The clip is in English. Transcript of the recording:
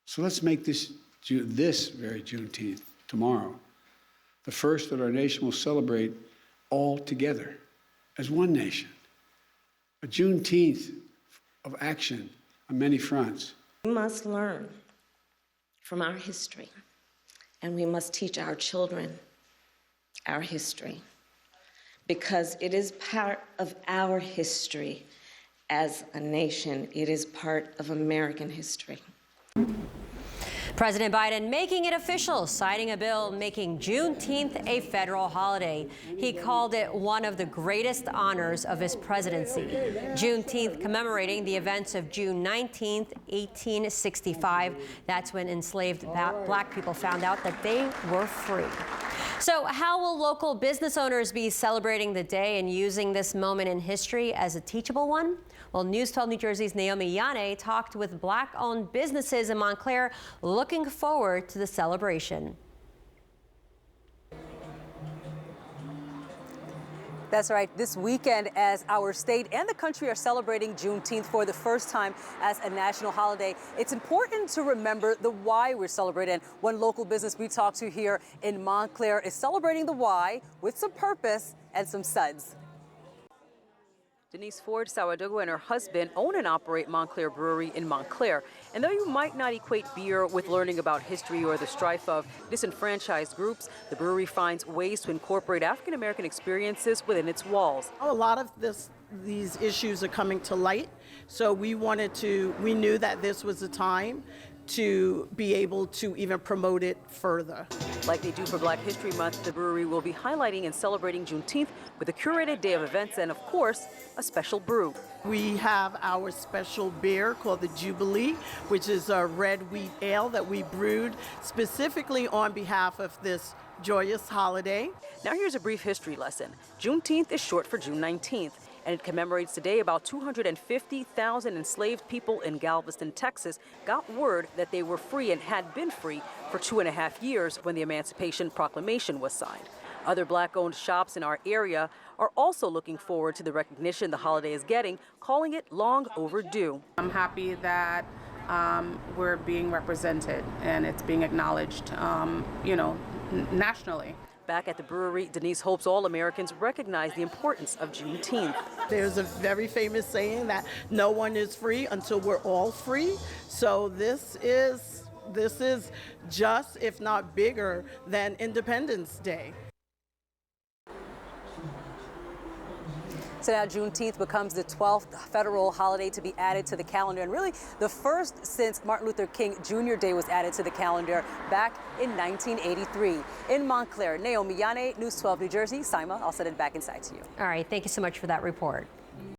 So let's make this very Juneteenth, tomorrow, the first that our nation will celebrate all together as one nation. A Juneteenth of action on many fronts. We must learn from our history, and we must teach our children our history, because it is part of our history as a nation. It is part of American history. President Biden making it official, signing a bill making Juneteenth a federal holiday. He called it one of the greatest honors of his presidency. Juneteenth commemorating the events of June 19th, 1865. That's when enslaved black people found out that they were free. So how will local business owners be celebrating the day and using this moment in history as a teachable one? Well, News 12 New Jersey's Naomi Yane talked with Black-owned businesses in Montclair looking forward to the celebration. That's right. This weekend, as our state and the country are celebrating Juneteenth for the first time as a national holiday, it's important to remember the why we're celebrating. One local business we talked to here in Montclair is celebrating the why with some purpose and some suds. Denise Ford Sawadogo and her husband own and operate Montclair Brewery in Montclair. And though you might not equate beer with learning about history or the strife of disenfranchised groups, the brewery finds ways to incorporate African-American experiences within its walls. A lot of these issues are coming to light, so we knew that this was a time to be able to even promote it further. Like they do for Black History Month, the brewery will be highlighting and celebrating Juneteenth with a curated day of events and, of course, a special brew. We have our special beer called the Jubilee, which is a red wheat ale that we brewed specifically on behalf of this joyous holiday. Now here's a brief history lesson. Juneteenth is short for June 19th. And it commemorates the day about 250,000 enslaved people in Galveston, Texas, got word that they were free and had been free for 2.5 years when the Emancipation Proclamation was signed. Other Black-owned shops in our area are also looking forward to the recognition the holiday is getting, calling it long overdue. I'm happy that we're being represented and it's being acknowledged, nationally. Back at the brewery, Denise hopes all Americans recognize the importance of Juneteenth. There's a very famous saying that no one is free until we're all free. So this is just, if not bigger, than Independence Day. So now Juneteenth becomes the 12th federal holiday to be added to the calendar, and really the first since Martin Luther King Jr. Day was added to the calendar back in 1983. In Montclair, Naomi Yane, News 12 New Jersey. Saima, I'll send it back inside to you. All right, thank you so much for that report.